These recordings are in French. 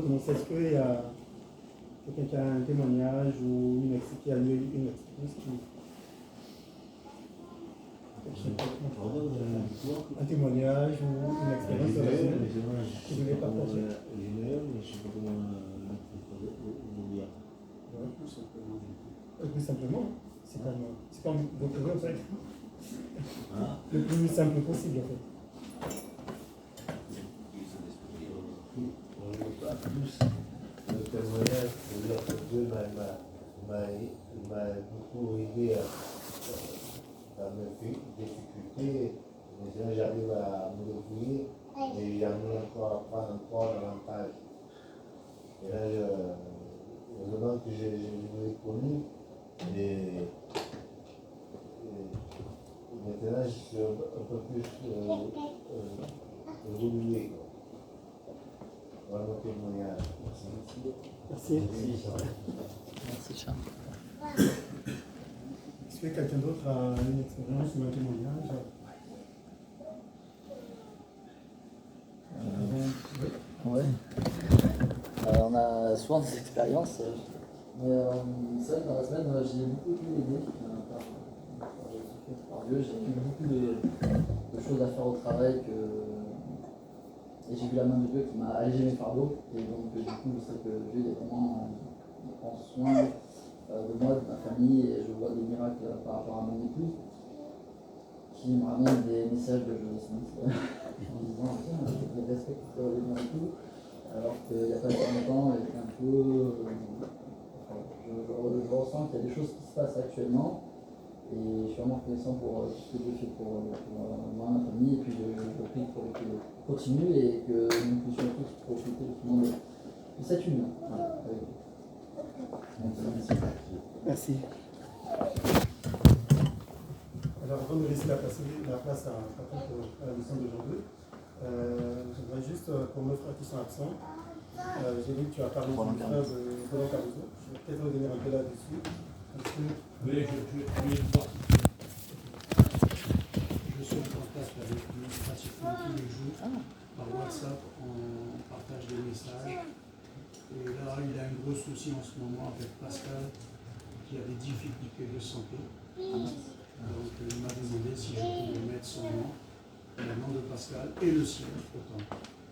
recommencer. Est-ce qu'il y a quelqu'un qui a un témoignage ou qui a eu une expérience un témoignage ou une expérience de la semaine que vous voulez partager? Plus simplement, c'est comme vous pouvez en fait. Le plus simple possible en fait. Le témoignage, c'est-à-dire que Dieu m'a beaucoup aidé dans mes difficultés. Maintenant, j'arrive à me débrouiller et j'aimerais encore apprendre encore davantage. Et là, heureusement que je l'ai connu et maintenant, je suis un peu plus évolué. Voilà mon témoignage. Merci. Merci Charles. Est-ce que quelqu'un d'autre a une expérience ou un témoignage? Oui. On a souvent des expériences. Mais c'est vrai que dans la semaine, j'ai beaucoup été aidé par Dieu. J'ai eu beaucoup de choses à faire au travail et j'ai vu la main de Dieu qui m'a allégé mes fardeaux. Et donc, du coup, je sais que Dieu il prend soin de moi, de ma famille, et je vois des miracles par rapport à mon épouse qui me ramène des messages de Jonas Smith en disant tiens, je respecte mon époux, alors qu'il n'y a pas si longtemps, elle était un peu. Je ressens qu'il y a des choses qui se passent actuellement. Et je suis vraiment reconnaissant pour tout ce que Dieu fait pour moi, ma famille, et puis je prie pour qu'il continue et que nous puissions tous profiter justement de cette union. Voilà, avec vous. Merci. Alors avant de laisser la place à la mission d'aujourd'hui, j'aimerais juste pour nos frères qui sont absents, j'ai vu que tu as parlé du frère de Roland Caruso. Je vais peut-être revenir un peu là-dessus. Oui, je suis en contact avec lui pratiquement tous les jours. Par WhatsApp, on partage des messages. Et là, il a un gros souci en ce moment avec Pascal, qui a des difficultés de santé. Donc, il m'a demandé si je pouvais mettre son nom, le nom de Pascal et le sien, autant.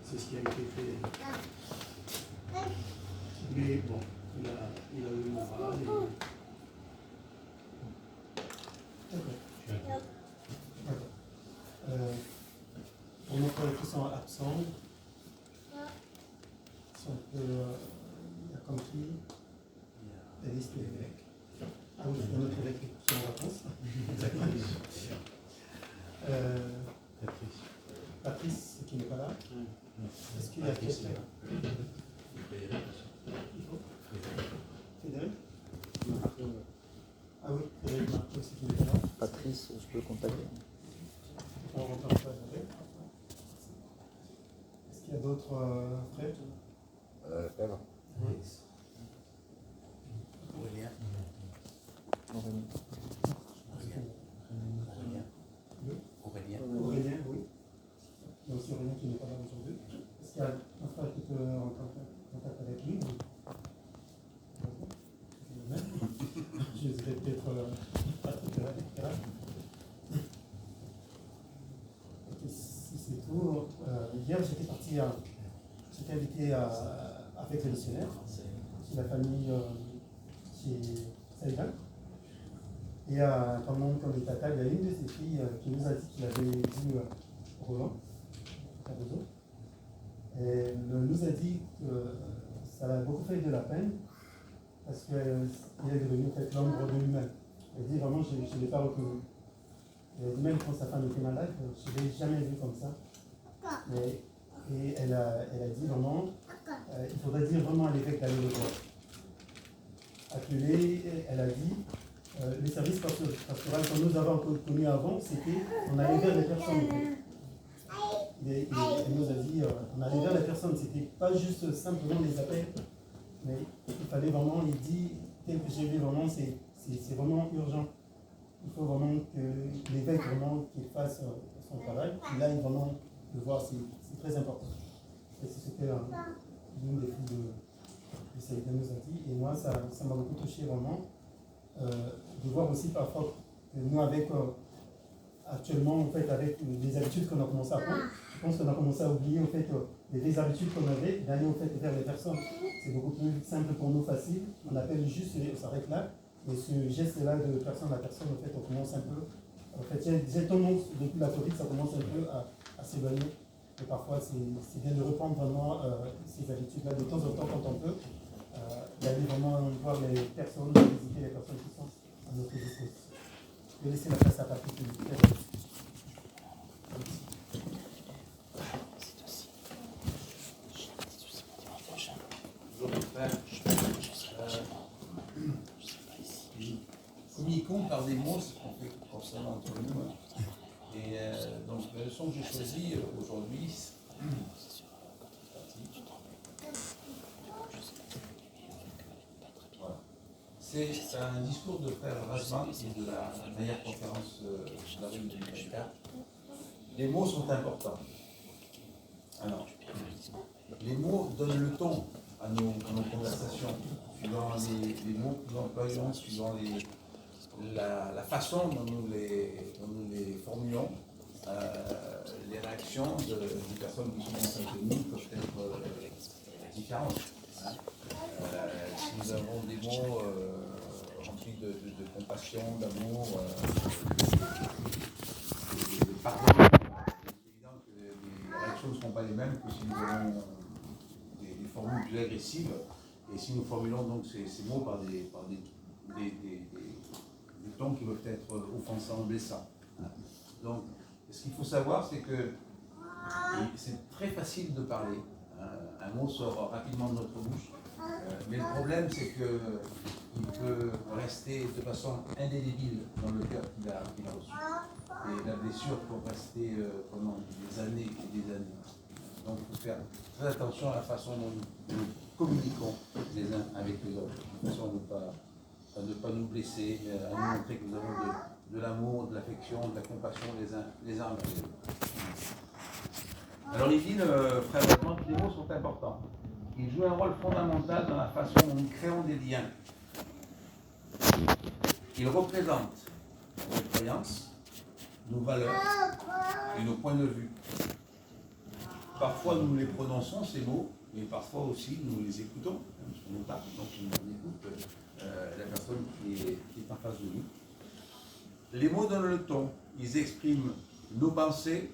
C'est ce qui a été fait. Mais bon, il a eu le moral. Pour nos frères qui sont absents, si on peut, il y a comme qui Alice l'évêque. Ah oui, il y a notre évêque qui est en vacances. Exactement. Patrice, qui n'est pas là. Est-ce qu'il y a quelqu'un? Frédéric? Ah oui, Frédéric Marco aussi qui n'est pas là. Patrice, je peux le contacter. On rentre pas avec. Est-ce qu'il y a d'autres frères? Aurélien. Aurélien, oui. Il y a aussi Aurélien qui n'est pas là aujourd'hui. Est-ce qu'il y a un frère qui peut en contact avec lui? Je vais peut-être Patrick là. Si c'est tout, hier j'étais invité avec les missionnaires, c'est la famille qui est Saïdan. Et pendant qu'on était à table, il y a une de ses filles qui nous a dit qu'il avait vu Roland Caruso. Et elle nous a dit que ça l'a beaucoup fait de la peine parce qu'il est devenu en fait l'ombre de lui-même. Elle dit vraiment, je ne l'ai pas reconnu. Elle dit même quand sa femme était malade, je ne l'ai jamais vu comme ça. Et elle a dit vraiment, il faudrait dire vraiment à l'évêque d'aller le voir. Appelé, elle a dit, les services pastoraux que nous avons connus avant, c'était, on allait vers les personnes. Elle nous a dit, on allait vers les personnes, c'était pas juste simplement les appels, mais il fallait vraiment, il dit, tel que j'ai vu vraiment, c'est vraiment urgent. Il faut vraiment que l'évêque vraiment qu'il fasse son travail, qu'il aille vraiment le voir, c'est très important. Et c'est ce que l'une des filles de Saïda nous a dit. Et moi, ça m'a beaucoup touché vraiment de voir aussi parfois que nous, avec actuellement, en fait, avec les habitudes qu'on a commencé à prendre, je pense qu'on a commencé à oublier en fait, les habitudes qu'on avait, d'aller en fait, vers les personnes. C'est beaucoup plus simple pour nous, facile. On appelle juste et on s'arrête là. Et ce geste-là de personne à personne, en fait, on commence un peu. En fait, j'ai tendance, depuis la Covid, ça commence un peu à s'éloigner. Et parfois, c'est bien de reprendre vraiment ces habitudes-là de temps en temps, quand on peut, d'aller vraiment voir les personnes, de visiter les personnes qui sont à notre disposition. Je vais laisser la place à Patrick. Bonjour mes frères. Communiquons par des mots, ce qu'on fait constamment entre nous. Et donc la leçon que j'ai choisie aujourd'hui, voilà. C'est un discours de frère Rasman, qui est de la dernière conférence de la rue de Dakar. Les mots sont importants. Alors, les mots donnent le ton à nos conversations, suivant les mots que nous employons, suivant la façon dont nous les formulons. Les réactions des personnes qui sont en face de nous peuvent être différentes. Si nous avons des mots remplis de compassion, d'amour, de pardon, c'est évident que les réactions ne seront pas les mêmes que si nous avons des formules plus agressives. Et si nous formulons donc ces mots par des tons qui peuvent être offensants, blessants. Donc, ce qu'il faut savoir, c'est que c'est très facile de parler. Un mot sort rapidement de notre bouche. Mais le problème, c'est qu'il peut rester de façon indélébile dans le cœur qu'il a reçu. Et la blessure peut rester pendant des années et des années. Donc, il faut faire très attention à la façon dont nous communiquons les uns avec les autres. De façon à ne pas nous blesser, à nous montrer que nous avons de l'amour, de l'affection, de la compassion les uns avec les autres. Alors il dit, le frère Batman, que les mots sont importants. Ils jouent un rôle fondamental dans la façon dont nous créons des liens. Ils représentent nos croyances, nos valeurs et nos points de vue. Parfois nous les prononçons, ces mots, mais parfois aussi nous les écoutons, parce qu'on nous parle, donc on écoute la personne qui est en face de nous. Les mots donnent le ton, ils expriment nos pensées,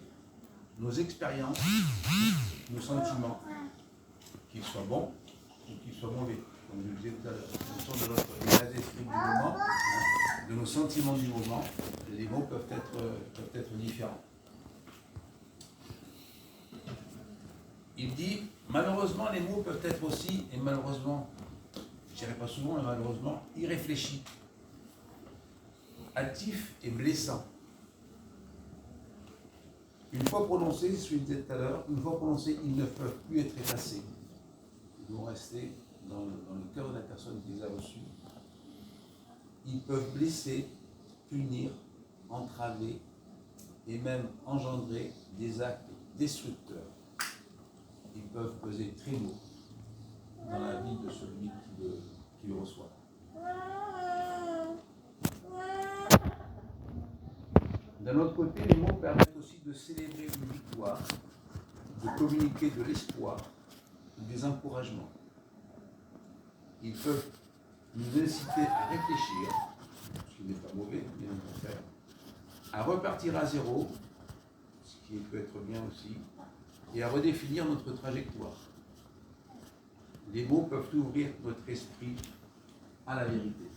nos expériences, nos sentiments, qu'ils soient bons ou qu'ils soient mauvais. Comme je le disais tout à l'heure, en fonction de notre état d'esprit du moment, de nos sentiments du moment, les mots peuvent être différents. Il dit, malheureusement, les mots peuvent être aussi, et malheureusement, je dirais pas souvent, mais malheureusement, irréfléchis, hâtifs et blessants. Une fois prononcés, ce que je disais tout à l'heure, une fois prononcés, ils ne peuvent plus être effacés. Ils vont rester dans le cœur de la personne qui les a reçus. Ils peuvent blesser, punir, entraver et même engendrer des actes destructeurs. Ils peuvent peser très lourd dans la vie de celui qui le reçoit. D'un autre côté, les mots permettent aussi de célébrer une victoire, de communiquer de l'espoir ou des encouragements. Ils peuvent nous inciter à réfléchir, ce qui n'est pas mauvais, bien au contraire, à repartir à zéro, ce qui peut être bien aussi, et à redéfinir notre trajectoire. Les mots peuvent ouvrir notre esprit à la vérité.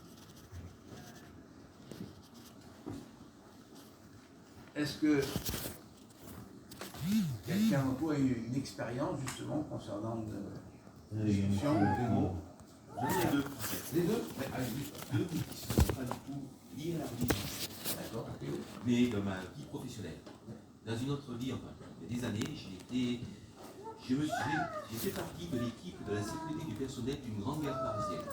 Est-ce que quelqu'un d'entre vous a eu une expérience justement concernant une discussion des mots? J'en ai deux. Les deux? Deux qui ne sont pas du tout liés à la religion. D'accord, ok. Mais dans ma vie professionnelle, dans une autre vie, enfin, il y a des années, j'ai fait partie de l'équipe de la sécurité du personnel d'une grande gare parisienne.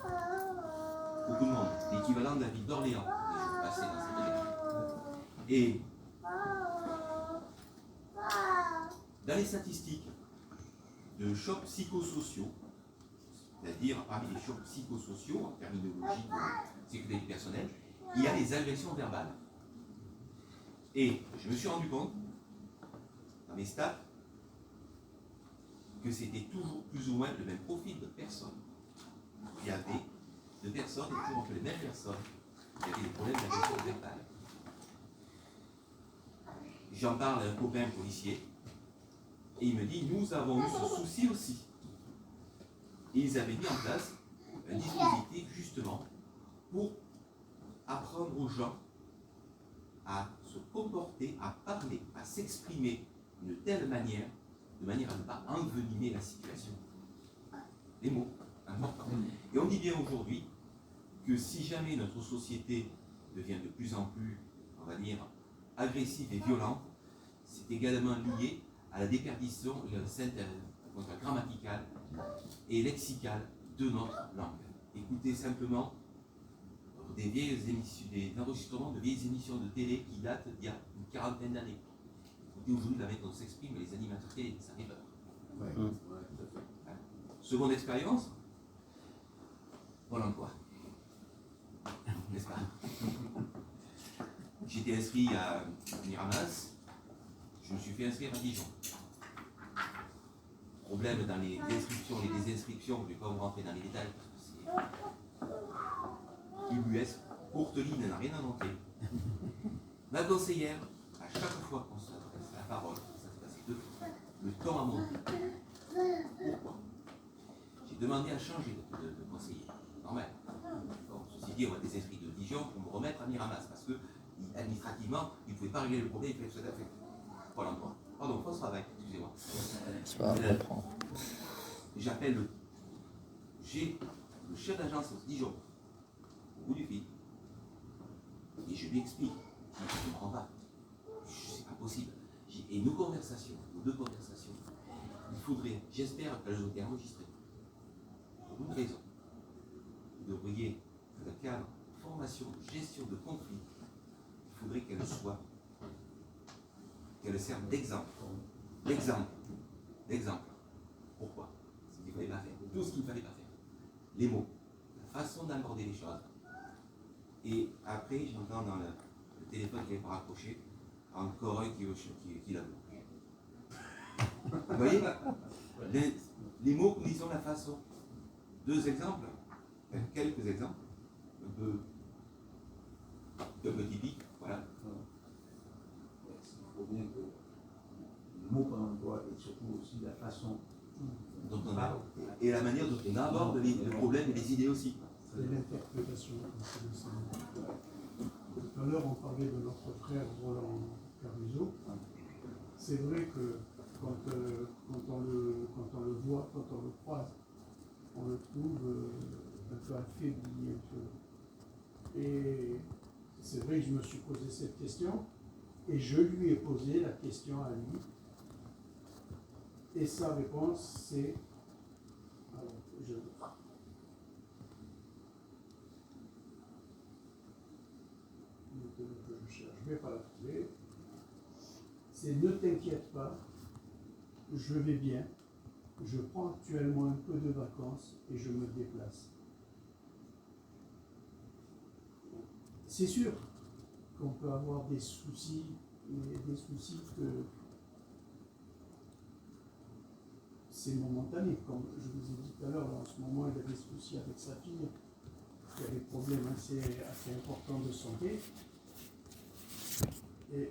Beaucoup de monde, l'équivalent de la ville d'Orléans, que je passais dans cette équipe. Et dans les statistiques de chocs psychosociaux, c'est-à-dire parmi les chocs psychosociaux, en terminologie de sécurité personnelle, il y a les agressions verbales. Et je me suis rendu compte, dans mes stats, que c'était toujours plus ou moins le même profil de personnes. Il y avait de personnes, et toujours que les mêmes personnes, qui avaient des problèmes d'agression verbale. J'en parle à un copain policier, et il me dit, nous avons eu ce souci aussi. Et ils avaient mis en place un dispositif justement pour apprendre aux gens à se comporter, à parler, à s'exprimer d'une telle manière, de manière à ne pas envenimer la situation. Les mots, importants. Et on dit bien aujourd'hui que si jamais notre société devient de plus en plus, on va dire, agressive et violente, c'est également lié à la déperdition grammaticale et lexicale de notre langue. Écoutez simplement des vieilles émissions, des enregistrements de vieilles émissions de télé qui datent d'il y a une quarantaine d'années. Écoutez aujourd'hui la manière dont on s'exprime, les animateurs télé, ça fait peur. Ouais, tout à fait. Seconde expérience, Pôle emploi. N'est-ce pas? J'étais inscrit à Miramas, je me suis fait inscrire à Dijon. Problème dans les inscriptions, les désinscriptions, je ne vais pas vous rentrer dans les détails parce que c'est ubuesque. Courteline n'a rien inventé. Ma conseillère, à chaque fois qu'on s'adresse la parole, ça se passait 2 fois, le temps a monté. Pourquoi? J'ai demandé à changer de conseiller. Normal. Bon, ceci dit, on va des esprits de Dijon pour me remettre à Miramas parce que administrativement, il ne pouvait pas régler le problème, il fallait que ce soit fait. Pôle emploi. Pardon, France Travail, excusez-moi. J'appelle j'ai le chef d'agence de Dijon, au bout du fil, et je lui explique. Je ne comprends pas. C'est pas possible. Et nos conversations, nos 2 conversations, il faudrait, j'espère qu'elles ont été enregistrées. Pour une raison. Vous devriez, dans le cadre de formation, de gestion de conflits, il faudrait qu'elles servent d'exemple. D'exemple. Pourquoi? Ce qu'il ne fallait pas faire. Tout ce qu'il ne fallait pas faire. Les mots, la façon d'aborder les choses. Et après, j'entends dans le téléphone qui n'est pas raccroché, encore un qui l'a bloqué. Vous voyez, les mots, nous disons la façon. 2 exemples, quelques exemples, un peu typiques, voilà. Il faut bien que le mot qu'on emploie et surtout aussi la façon dont on a, et la manière dont on aborde les problèmes et les idées aussi. C'est l'interprétation. Tout à l'heure, on parlait de notre frère Roland Caruso. C'est vrai que quand on le voit, quand on le croise, on le trouve un peu affaibli, un peu. Et c'est vrai que je me suis posé cette question, et je lui ai posé la question à lui. Et sa réponse, c'est... Alors, je cherche, je ne vais pas la trouver. C'est ne t'inquiète pas, je vais bien, je prends actuellement un peu de vacances et je me déplace. C'est sûr qu'on peut avoir des soucis, mais des soucis que c'est momentané. Comme je vous ai dit tout à l'heure, en ce moment, il a des soucis avec sa fille, il y a des problèmes assez importants de santé. Et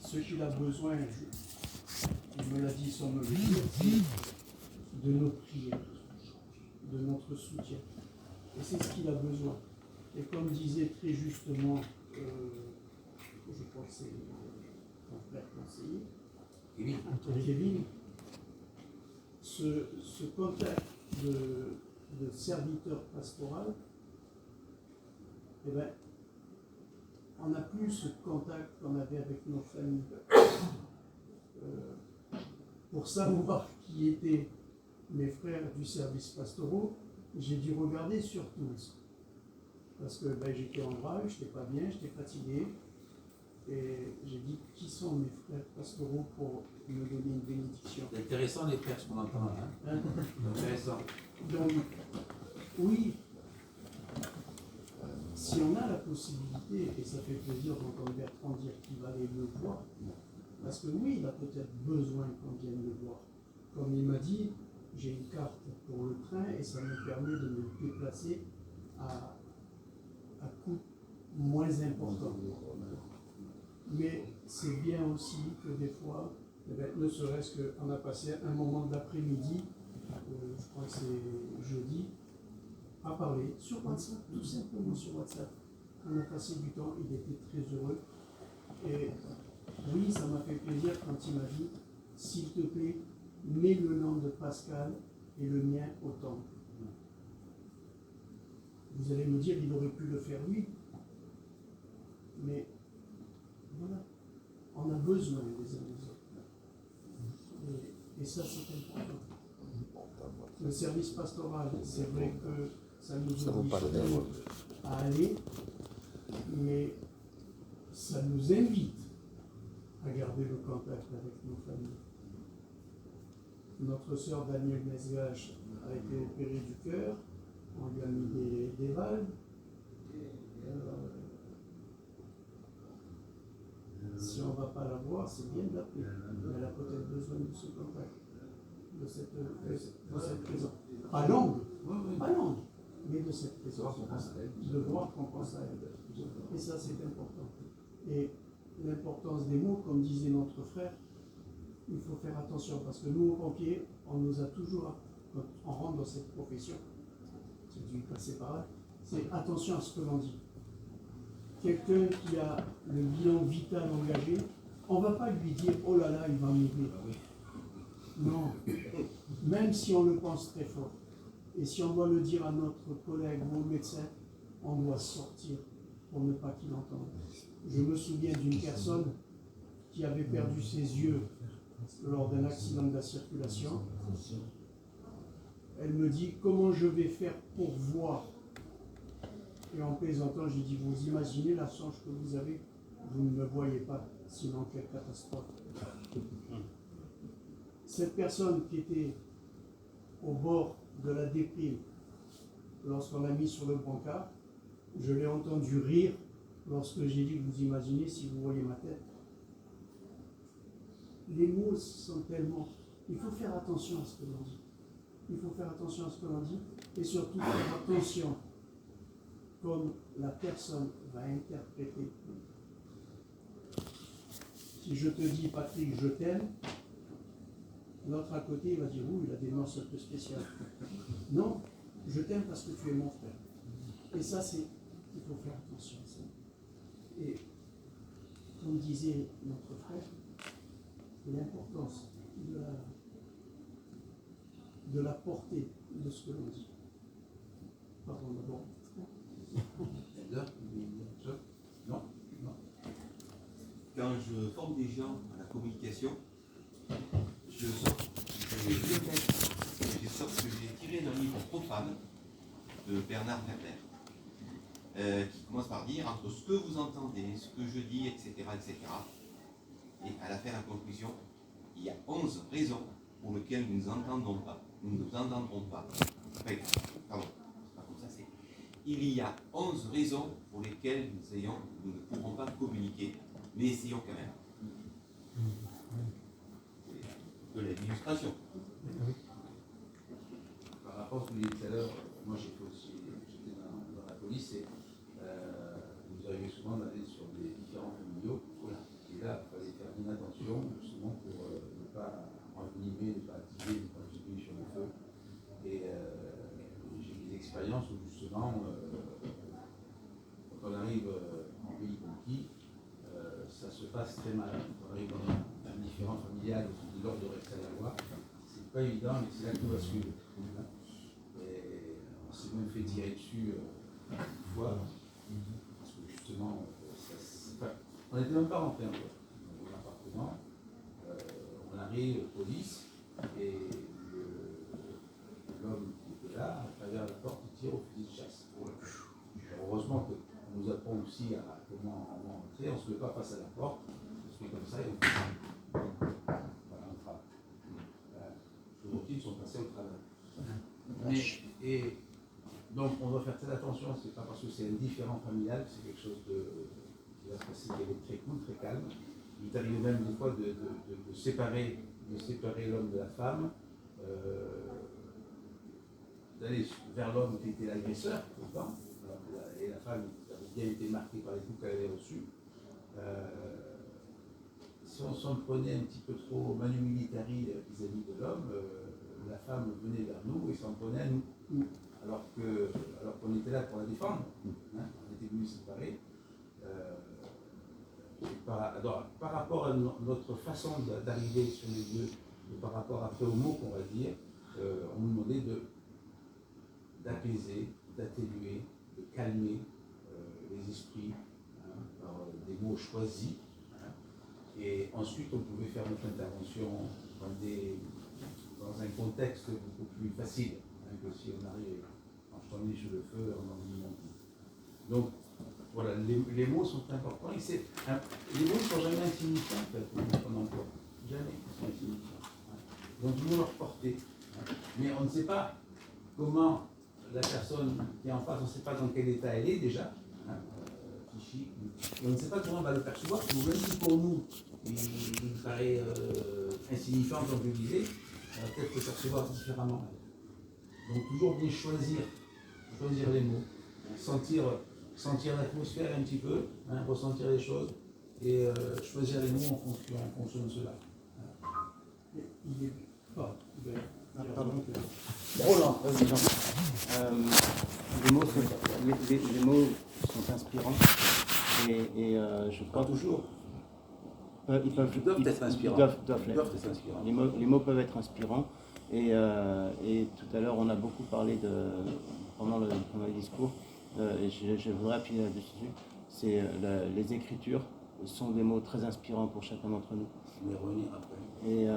ce qu'il a besoin, il me l'a dit sans me le dire, c'est de nos prières, de notre soutien. Et c'est ce qu'il a besoin. Et comme disait très justement, je crois que c'est mon frère conseiller, Kevin, ce contact de serviteur pastoral, eh ben, on n'a plus ce contact qu'on avait avec nos familles. Pour savoir qui étaient mes frères du service pastoraux, j'ai dû regarder sur tous. Parce que j'étais en rage, je n'étais pas bien, j'étais fatigué. Et j'ai dit, qui sont mes frères pastoraux pour me donner une bénédiction? C'est intéressant les frères, ce qu'on entend là. Hein. C'est intéressant. Donc, oui, si on a la possibilité, et ça fait plaisir d'entendre Bertrand dire qu'il va aller le voir, parce que oui, il a peut-être besoin qu'on vienne le voir. Comme il m'a dit, j'ai une carte pour le train et ça me permet de me déplacer à coût moins important. Mais c'est bien aussi que des fois, ne serait-ce qu'on a passé un moment d'après-midi, je crois que c'est jeudi, à parler sur WhatsApp, tout simplement sur WhatsApp. On a passé du temps, il était très heureux. Et oui, ça m'a fait plaisir quand il m'a dit, s'il te plaît, mets le nom de Pascal et le mien autant. Vous allez me dire, il aurait pu le faire lui. Mais voilà, on a besoin les uns des autres. Et ça, c'est important. Le service pastoral, c'est vrai que ça nous oblige à aller, mais ça nous invite à garder le contact avec nos familles. Notre sœur Danielle Mesgage a été opérée du cœur, on lui a mis des valves. Si on ne va pas la voir, c'est bien de l'appeler. Elle a peut-être besoin de ce contact, de cette présence. Pas longue, mais de cette présence, de voir qu'on pense à elle. Et ça, c'est important. Et l'importance des mots, comme disait notre frère, il faut faire attention, parce que nous, aux pompiers, on nous a toujours, quand on rentre dans cette profession, c'est dû passer par là, c'est attention à ce que l'on dit. Quelqu'un qui a le bilan vital engagé, on ne va pas lui dire « oh là là, il va mourir ». Non, même si on le pense très fort. Et si on doit le dire à notre collègue ou au médecin, on doit sortir pour ne pas qu'il entende. Je me souviens d'une personne qui avait perdu ses yeux lors d'un accident de la circulation. Elle me dit « comment je vais faire pour voir ?» Et en plaisantant, j'ai dit, vous imaginez la chance que vous avez, vous ne me voyez pas, sinon quelle catastrophe. Cette personne qui était au bord de la déprime, lorsqu'on l'a mis sur le brancard, je l'ai entendu rire lorsque j'ai dit, vous imaginez si vous voyez ma tête. Les mots sont tellement... Il faut faire attention à ce que l'on dit. Il faut faire attention à ce que l'on dit, et surtout faire attention comme la personne va interpréter. Si je te dis, Patrick, je t'aime, l'autre à côté il va dire, il a des mœurs un peu spéciales. Non, je t'aime parce que tu es mon frère. Et ça, il faut faire attention à ça. Et comme disait notre frère, l'importance de la portée de ce que l'on dit. Pardon, d'abord. Non. Quand je forme des gens à la communication, je sors ce que j'ai tiré d'un livre profane de Bernard Werber, qui commence par dire entre ce que vous entendez, ce que je dis, etc., etc. Et à la fin, la conclusion, il y a 11 raisons pour lesquelles nous ne nous entendrons pas. Enfin, pardon, c'est pas comme ça, c'est. Il y a 11 raisons pour lesquelles nous ne pourrons pas communiquer, mais essayons quand même. De l'illustration. Par rapport à ce que vous disiez tout à l'heure, moi j'étais dans la police et vous arrivez souvent d'aller sur des différents familiaux. Et là, il fallait faire bien attention justement pour ne pas envenimer, ne pas activer, ne pas jeter sur le feu. Et j'ai des expériences où justement, quand on arrive en pays conquis, ça se passe très mal. Quand on arrive dans un différent familial où l'ordre reste à la loi, c'est pas évident, mais c'est là que tout va suivre. Et on s'est même fait tirer dessus une fois, parce que justement, on n'était même pas rentré encore dans l'appartement. On arrive, police, et l'homme qui était là, à travers la porte, il tire au fusil de chasse. Alors, heureusement qu'on nous apprend aussi à on ne se met pas face à la porte, on se met comme ça et on fait voilà, on travaille. Les routines sont passées au travail. Et donc on doit faire très attention, c'est pas parce que c'est un différend familial, c'est quelque chose qui va se passer, qui est très cool, très calme. Il est arrivé même des fois de séparer l'homme de la femme, d'aller vers l'homme qui était l'agresseur tout le temps, et la femme avait bien été marquée par les coups qu'elle avait reçus. Si on s'en prenait un petit peu trop manu militari vis-à-vis de l'homme, la femme venait vers nous et s'en prenait à nous, alors qu'on était là pour la défendre, hein, on était venus séparer. Par rapport à notre façon d'arriver sur les lieux, et par rapport après aux mots qu'on va dire, on nous demandait d'apaiser, d'atténuer, de calmer les esprits, hein, par des mots choisis. Hein, et ensuite, on pouvait faire notre intervention dans un contexte beaucoup plus facile, hein, que si on arrive en jetant les cheveux de feu, en envenimant tout. Donc, voilà, les mots sont importants. Les mots ne sont jamais insignifiants, en fait, qu'on emploie. Jamais ils sont insignifiants. Donc, ils vont leur porter. Mais on ne sait pas comment la personne qui est en face, on ne sait pas dans quel état elle est déjà, psychique, et on ne sait pas comment on va le percevoir, parce que même si pour nous, il paraît insignifiant, comme je le disais, on va peut-être le percevoir différemment. Donc, toujours bien choisir les mots, sentir l'atmosphère un petit peu, hein, ressentir les choses et choisir les mots en fonction de cela. Il est pas. Pardon. Roland, vas-y, Jean. Les mots sont inspirants et je crois. Pas toujours. Ils doivent être inspirants. Ils doivent être inspirants. Les mots peuvent être inspirants et tout à l'heure on a beaucoup parlé pendant le discours. Et je voudrais appuyer là-dessus, c'est les écritures sont des mots très inspirants pour chacun d'entre nous. Et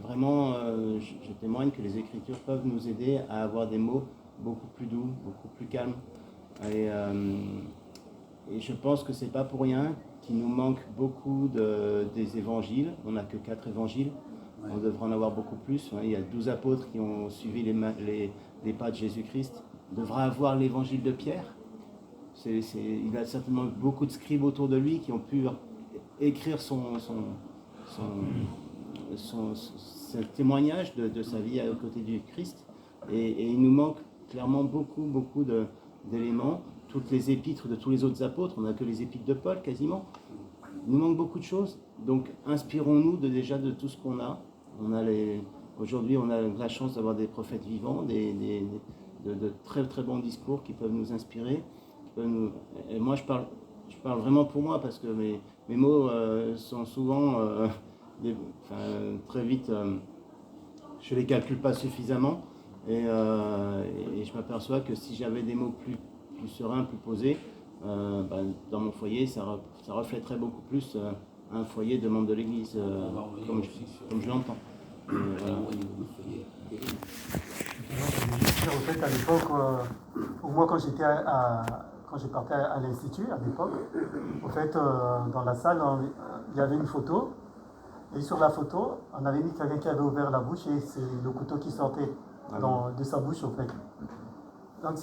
vraiment, je témoigne que les écritures peuvent nous aider à avoir des mots beaucoup plus doux, beaucoup plus calmes. Et je pense que c'est pas pour rien qu'il nous manque beaucoup des évangiles. On n'a que 4 évangiles. Ouais. On devrait en avoir beaucoup plus. Il y a 12 apôtres qui ont suivi les pas de Jésus-Christ. On devrait avoir l'évangile de Pierre. Il a certainement beaucoup de scribes autour de lui qui ont pu écrire son témoignage de sa vie aux côtés du Christ. Et il nous manque clairement beaucoup d'éléments. Toutes les épîtres de tous les autres apôtres, on n'a que les épîtres de Paul quasiment. Il nous manque beaucoup de choses. Donc inspirons-nous déjà de tout ce qu'on a. Aujourd'hui, on a la chance d'avoir des prophètes vivants, de très très bons discours qui peuvent nous inspirer. Et moi, je parle vraiment pour moi parce que mes mots sont souvent très vite. Je les calcule pas suffisamment et je m'aperçois que si j'avais des mots plus sereins, plus posés, dans mon foyer, ça reflèterait beaucoup plus un foyer de membres de l'Église, comme je l'entends. Voilà. En fait, à l'époque, pour moi, quand je partais à l'Institut, à l'époque, en fait, dans la salle, il y avait une photo. Et sur la photo, on avait mis quelqu'un qui avait ouvert la bouche et c'est le couteau qui sortait de sa bouche, en fait. Donc,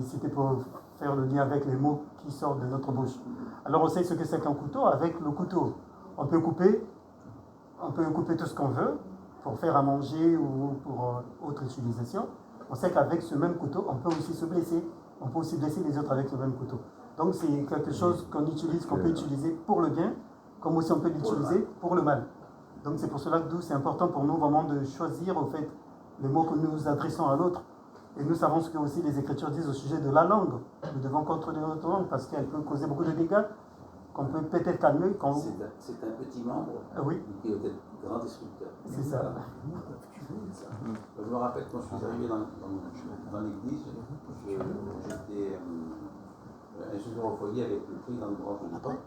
c'était pour faire le lien avec les mots qui sortent de notre bouche. Alors, on sait ce que c'est qu'un couteau. Avec le couteau, on peut couper tout ce qu'on veut pour faire à manger ou pour autre utilisation. On sait qu'avec ce même couteau, on peut aussi se blesser. On peut aussi blesser les autres avec le même couteau. Donc, c'est quelque chose qu'on peut utiliser pour le bien, comme aussi on peut l'utiliser pour le mal. Donc, c'est pour cela que c'est important pour nous vraiment de choisir, au fait, les mots que nous adressons à l'autre. Et nous savons ce que aussi les Écritures disent au sujet de la langue. Nous devons contrôler notre langue parce qu'elle peut causer beaucoup de dégâts, qu'on peut peut-être calmer. C'est un petit membre qui est peut-être grand destructeur. C'est ça. Je me rappelle quand je suis arrivé dans l'église, j'étais ingénieur au foyer avec le prix dans le branche de l'époque,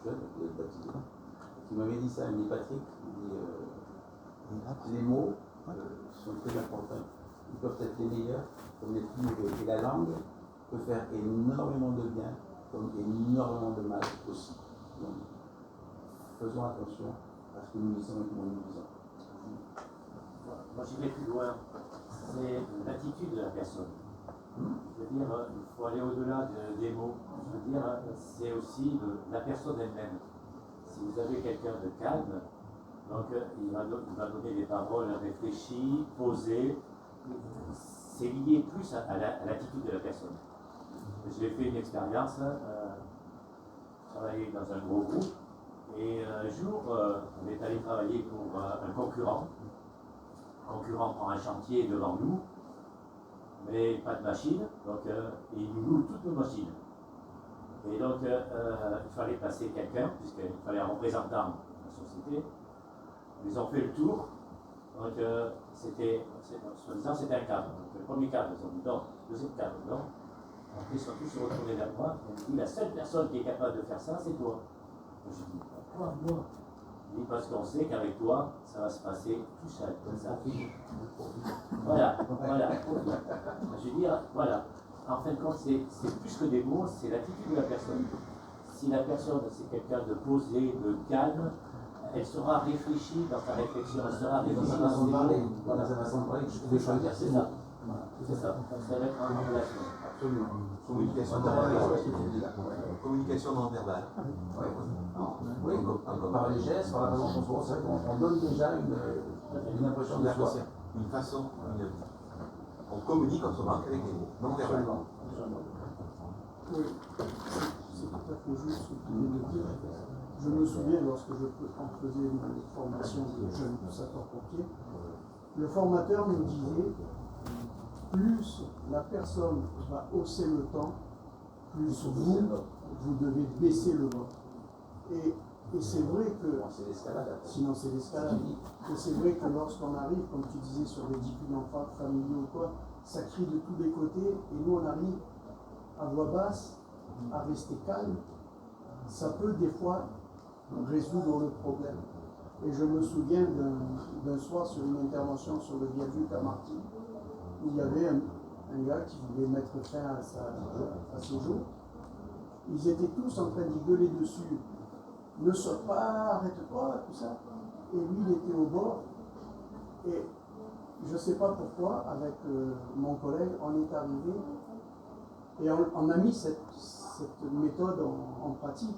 jeune, baptisé, qui m'avait dit ça, il me dit Patrick, les mots sont très importants. Ils peuvent être les meilleurs comme les plus mauvais. Et la langue peut faire énormément de bien comme énormément de mal aussi. Donc, faisons attention à ce que nous disons et comment nous disons. Moi, j'irai plus loin. C'est l'attitude de la personne. Je veux dire, il faut aller au-delà des mots. Je veux dire, c'est aussi la personne elle-même. Si vous avez quelqu'un de calme, donc il va donner des paroles réfléchies, posées. C'est lié plus à l'attitude de la personne. J'ai fait une expérience, travaillé dans un gros groupe, et un jour, on est allé travailler pour un concurrent. Le concurrent prend un chantier devant nous, mais pas de machine, donc il nous loue toutes nos machines. Et donc, il fallait passer quelqu'un, puisqu'il fallait un représentant de la société. Ils ont fait le tour, donc soi-disant c'était un cadre. Donc, le premier cadre, ils ont dit non, le deuxième cadre, non. Après, ils sont tous retournés vers moi, et ils m'ont dit la seule personne qui est capable de faire ça, c'est toi. Je dis, pourquoi moi? Il dit, parce qu'on sait qu'avec toi, ça va se passer tout seul, comme ça. Voilà. Je veux dire, voilà. En fin de compte, c'est plus que des mots, c'est l'attitude de la personne. Si la personne, c'est quelqu'un de posé, de calme, elle sera réfléchie dans sa réflexion, elle sera réfléchie dans ses mots. Voilà. Je vais choisir, C'est ça. C'est ça. Donc ça va être en relation. Absolument. Communication non verbale. Communication non verbale. Oui, par les gestes, par la façon dont on se on donne déjà une impression de soi. Une façon, on communique autrement qu'avec les mots, non verbalement. Oui, c'est tout à fait juste ce que tu viens de dire. Je me souviens, lorsque on faisait une formation de jeunes sapeurs-pompiers, le formateur nous disait, plus la personne va hausser le temps, plus vous devez baisser le vôtre. Et c'est vrai que, sinon c'est l'escalade, et c'est vrai que lorsqu'on arrive, comme tu disais, sur les diffusions familiaux ou quoi, ça crie de tous les côtés, et nous on arrive à voix basse, à rester calme, ça peut des fois résoudre le problème. Et je me souviens d'un soir sur une intervention sur le viaduc à Marty, où il y avait un gars qui voulait mettre fin à ses jours. Ils étaient tous en train d'y gueuler dessus. Ne saute pas, arrête-toi, tout ça. Et lui, il était au bord. Et je ne sais pas pourquoi, avec mon collègue, on est arrivé et on a mis cette méthode en pratique,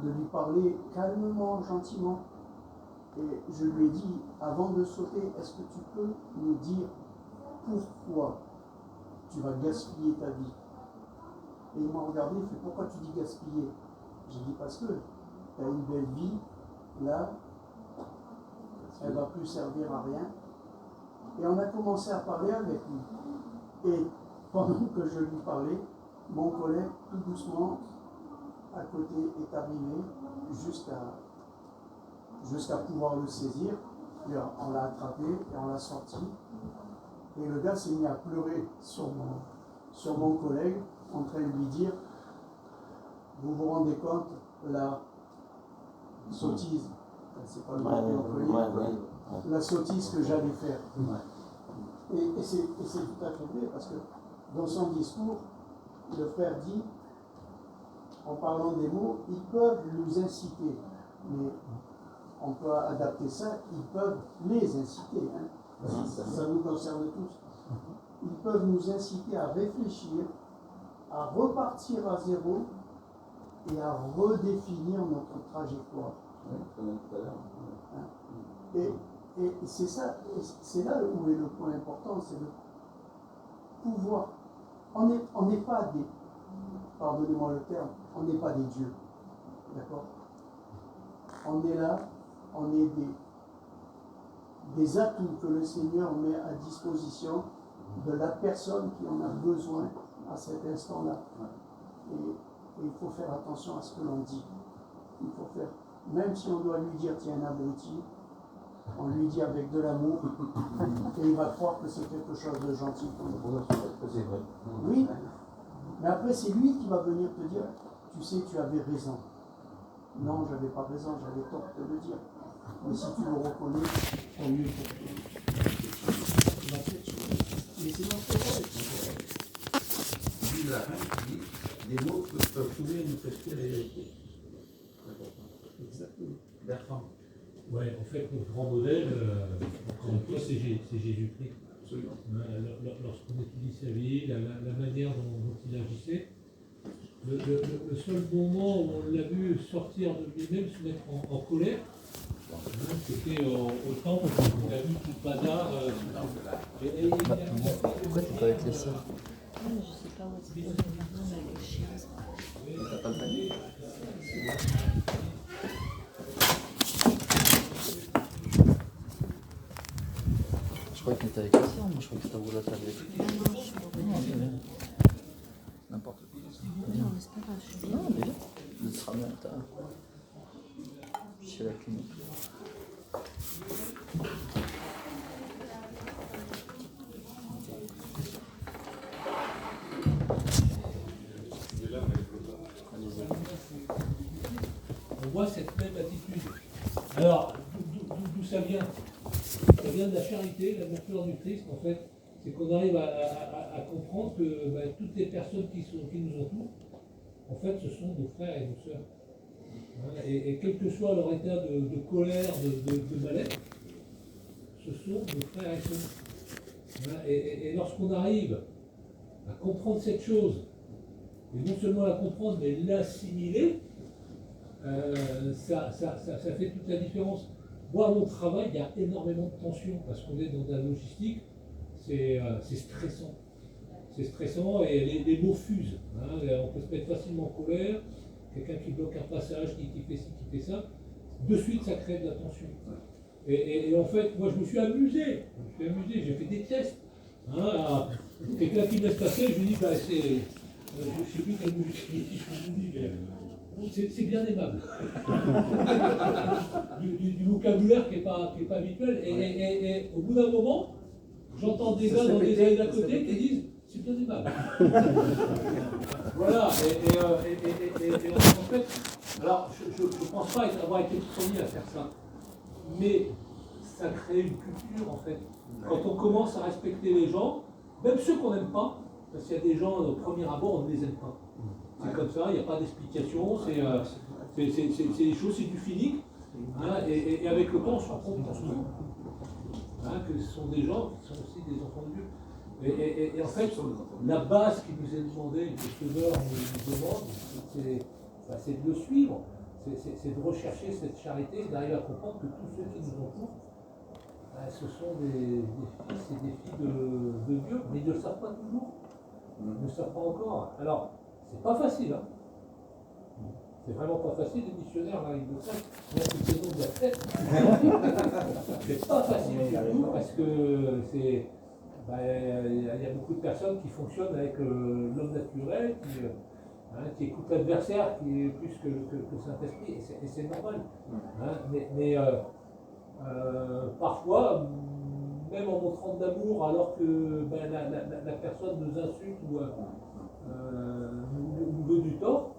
de lui parler calmement, gentiment. Et je lui ai dit, avant de sauter, est-ce que tu peux nous dire pourquoi tu vas gaspiller ta vie? Et il m'a regardé, il fait, pourquoi tu dis gaspiller? J'ai dit, parce que tu as une belle vie, là, elle ne va plus servir à rien. Et on a commencé à parler avec lui. Et pendant que je lui parlais, mon collègue, tout doucement, à côté, est arrivé jusqu'à pouvoir le saisir. Et on l'a attrapé et on l'a sorti. Et le gars s'est mis à pleurer sur mon collègue, en train de lui dire, vous vous rendez compte, la sottise, c'est pas le mot employé, la sottise que j'allais faire. Et c'est tout à fait vrai, parce que dans son discours, le frère dit, en parlant des mots, ils peuvent nous inciter, mais on peut adapter ça, ils peuvent les inciter. Hein. Ça nous concerne tous. Ils peuvent nous inciter à réfléchir, à repartir à zéro et à redéfinir notre trajectoire. Et c'est ça, c'est là où est le point important, c'est de pouvoir. On n'est pas des, pardonnez-moi le terme, on n'est pas des dieux. D'accord? On est là, on est des atouts que le Seigneur met à disposition de la personne qui en a besoin à cet instant-là. Et il faut faire attention à ce que l'on dit. Il faut faire, même si on doit lui dire tiens un abruti, on lui dit avec de l'amour et il va croire que c'est quelque chose de gentil. Oui, mais après c'est lui qui va venir te dire tu sais tu avais raison. Non, j'avais pas raison, j'avais tort de te le dire. Mais si tu le reconnais, tant mieux pour toi. Mais c'est notre rôle. Lui de la fin, il dit les mots peuvent souvent nous prescrire la vérité. Exactement. Bertrand. Ouais, en fait, notre grand modèle, encore une fois, c'est Jésus-Christ. Absolument. Lorsqu'on étudie sa vie, la manière dont il agissait, le seul moment où on l'a vu sortir de lui-même, se mettre en colère, c'était au temple, où on a vu tout le bazar. Pourquoi t'es pas avec les sœurs? Je sais pas où est-ce que c'est maintenant avec les chiens. T'as pas le panier? Je croyais que t'étais avec les sœurs, moi je croyais que c'était roulé à table avec lui. Non, je suis pas Non, c'est bien. N'importe quoi. Non, mais c'est pas grave, je suis bien. Non, mais bien. Ce sera bien tard. Chez la clinique. On voit cette même attitude. Alors, d'où ça vient? Ça vient de la charité, la nature du Christ, en fait. C'est qu'on arrive à comprendre que toutes les personnes qui nous entourent, en fait, ce sont nos frères et nos sœurs. Hein, et quel que soit leur état de colère, de mal-être, ce sont nos frères et sœurs. Hein, et lorsqu'on arrive à comprendre cette chose, et non seulement la comprendre, mais l'assimiler, ça fait toute la différence. Moi, à mon travail, il y a énormément de tension parce qu'on est dans de la logistique, c'est stressant. C'est stressant et les mots fusent. Hein. On peut se mettre facilement en colère, quelqu'un qui bloque un passage, qui fait ci, qui fait ça. De suite, ça crée de la tension. Et en fait, moi, je me suis amusé. J'ai fait des tests. Hein. Quelqu'un qui me laisse passer, je lui dis, c'est. Je ne sais plus quel mot j'utilise, je vous dis, mais c'est bien aimable. du vocabulaire qui n'est pas habituel. Et au bout d'un moment, j'entends des gars dans des années d'à côté qui disent c'est bien aimable. Voilà. Et en fait, alors je ne pense pas avoir été le premier à faire ça, mais ça crée une culture en fait. Quand on commence à respecter les gens, même ceux qu'on n'aime pas, parce qu'il y a des gens au premier abord on ne les aime pas. C'est comme ça, il n'y a pas d'explication, c'est des choses, c'est du physique. Hein, et avec le temps, on se rend compte que ce sont des gens qui sont aussi des enfants de Dieu. Et en fait, la base qui nous est demandée, que le Sauveur nous demande, c'est de le suivre, c'est de rechercher cette charité, d'arriver à comprendre que tous ceux qui nous entourent, ce sont des fils et des filles de Dieu, mais ils ne le savent pas toujours, ils ne le savent pas encore. Alors, c'est pas facile, hein. C'est vraiment pas facile, les missionnaires, là, ils le savent. Moi, c'est le nom de la tête. C'est pas facile du tout, parce que c'est. Il y a beaucoup de personnes qui fonctionnent avec l'homme naturel, qui écoute l'adversaire, qui est plus que le Saint-Esprit, et c'est normal. Hein, mais parfois, même en montrant de l'amour, alors que la personne nous insulte ou nous veut du tort,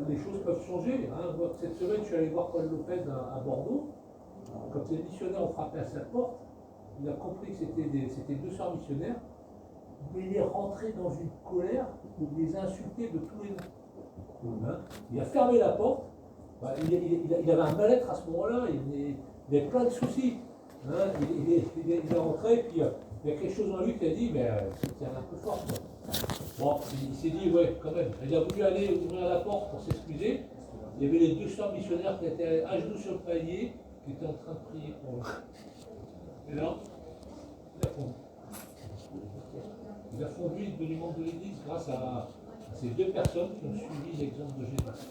les choses peuvent changer. Hein. Cette semaine, je suis allé voir Paul Lopez à Bordeaux. Quand les missionnaires ont frappé à sa porte, il a compris que c'était deux sœurs missionnaires, mais il est rentré dans une colère pour les insulter de tous les noms. Hein. Il a fermé la porte. Il avait un mal-être à ce moment-là, il avait plein de soucis. Hein. Il est rentré, puis il y a quelque chose en lui qui a dit, mais c'est un peu fort. Quoi. Bon, il s'est dit, ouais, quand même. Il a voulu aller ouvrir la porte pour s'excuser. Il y avait les deux sœurs missionnaires qui étaient à genoux sur le palier, qui étaient en train de prier pour eux. Et là, il a fondu. Il a fondu, il est devenu membre de l'Église grâce à ces deux personnes qui ont suivi l'exemple de Jésus.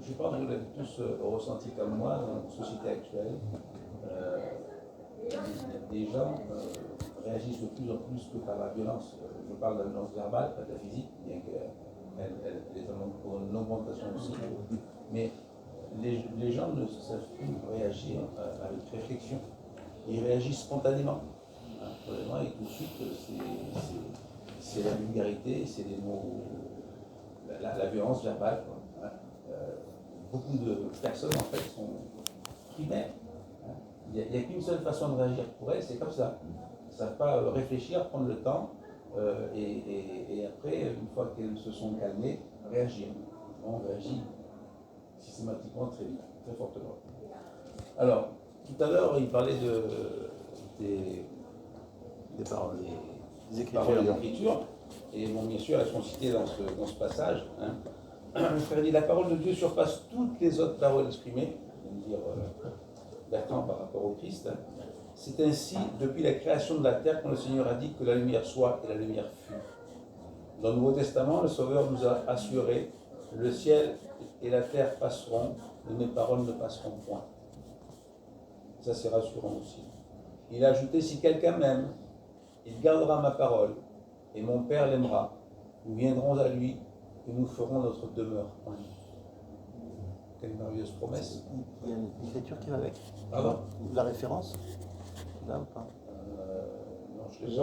Je pense que vous l'avez tous ressenti comme moi dans la société actuelle. Les gens réagissent de plus en plus que par la violence. Je parle de la violence verbale, pas de la physique, bien qu'elle est en augmentation aussi. Mais les gens ne savent plus réagir avec réflexion. Ils réagissent spontanément. Et tout de suite, c'est la vulgarité, c'est les mots, la violence verbale. Quoi. Beaucoup de personnes, en fait, sont primaires. Il n'y a qu'une seule façon de réagir pour elles, c'est comme ça. Ils ne savent pas réfléchir, prendre le temps et après, une fois qu'elles se sont calmées, réagir. On réagit systématiquement très vite, très fortement. Alors, tout à l'heure, il parlait des paroles d'écriture, et bon, bien sûr, elles sont citées dans ce passage. Hein. Le frère dit, la parole de Dieu surpasse toutes les autres paroles exprimées, vient de dire Bertrand par rapport au Christ. Hein. C'est ainsi, depuis la création de la terre, quand le Seigneur a dit que la lumière soit et la lumière fut. Dans le Nouveau Testament, le Sauveur nous a assuré, le ciel et la terre passeront, mais mes paroles ne passeront point. Ça, c'est rassurant aussi. Il a ajouté, si quelqu'un m'aime, il gardera ma parole, et mon Père l'aimera. Nous viendrons à lui, et nous ferons notre demeure en lui. Quelle merveilleuse promesse. Il y a une écriture qui va avec. Pardon ? La référence là ou pas? Non, je l'ai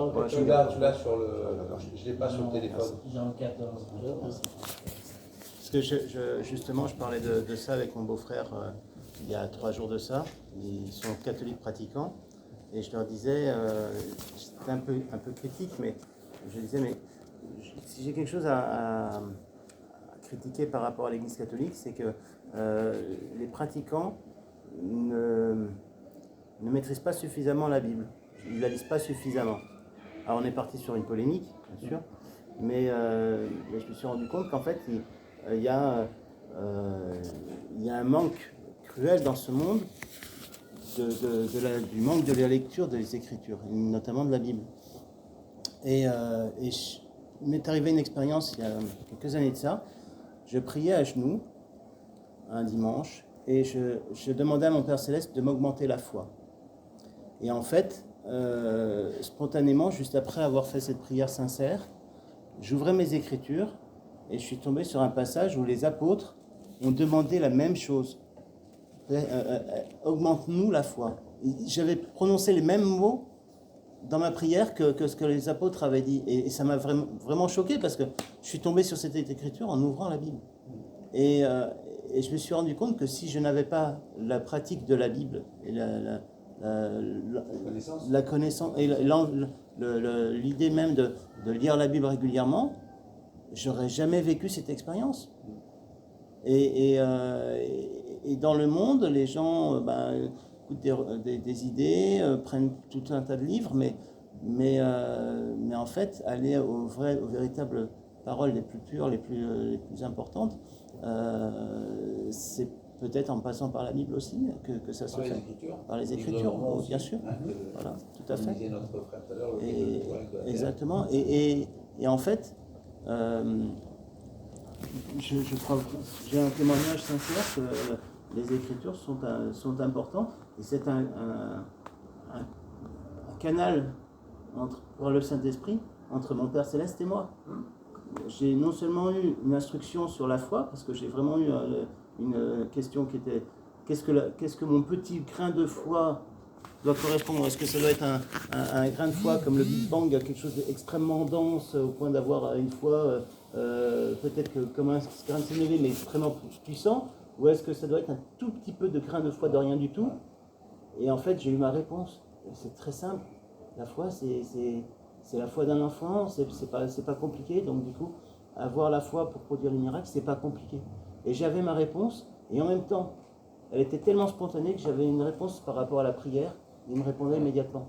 pas. Tu l'as sur le... Je ne l'ai pas sur le téléphone. Jean 14. Parce que justement, je parlais de ça avec mon beau-frère il y a 3 jours de ça. Ils sont catholiques pratiquants. Et je leur disais, c'était un peu critique, mais je disais, mais si j'ai quelque chose à critiquer par rapport à l'Église catholique, c'est que les pratiquants ne maîtrisent pas suffisamment la Bible. Ils ne la lisent pas suffisamment. Alors on est parti sur une polémique, bien sûr, mais je me suis rendu compte qu'en fait, il y a un manque cruel dans ce monde du manque de la lecture des Écritures, notamment de la Bible. Et il m'est arrivé une expérience il y a quelques années de ça. Je priais à genoux un dimanche et je demandais à mon Père Céleste de m'augmenter la foi. Et en fait, spontanément, juste après avoir fait cette prière sincère, j'ouvrais mes Écritures et je suis tombé sur un passage où les apôtres ont demandé la même chose. Augmente-nous la foi. J'avais prononcé les mêmes mots dans ma prière que ce que les apôtres avaient dit. Et ça m'a vraiment choqué parce que je suis tombé sur cette écriture en ouvrant la Bible. Et je me suis rendu compte que si je n'avais pas la pratique de la Bible et la connaissance et l'idée même de lire la Bible régulièrement, j'aurais jamais vécu cette expérience. Et dans le monde, les gens écoutent des idées, prennent tout un tas de livres, mais en fait, aller aux véritables paroles les plus pures, les plus importantes, c'est peut-être en passant par la Bible aussi que ça se fait. Par les Écritures, bien sûr. Voilà, tout à fait. Exactement. Et en fait, j'ai un témoignage sincère que les Écritures sont importantes et c'est un canal pour le Saint-Esprit entre mon Père Céleste et moi. J'ai non seulement eu une instruction sur la foi, parce que j'ai vraiment eu une question qui était qu'est-ce que mon petit grain de foi doit correspondre? Est-ce que ça doit être un grain de foi comme le Big Bang, quelque chose d'extrêmement dense au point d'avoir une foi peut-être comme un grain de sénévé mais extrêmement puissant, ou est-ce que ça doit être un tout petit peu de grain de foi de rien du tout? Et en fait j'ai eu ma réponse. C'est très simple. La foi c'est la foi d'un enfant, c'est pas compliqué, donc du coup avoir la foi pour produire les miracles, c'est pas compliqué. Et j'avais ma réponse, et en même temps elle était tellement spontanée que j'avais une réponse par rapport à la prière. Il me répondait immédiatement.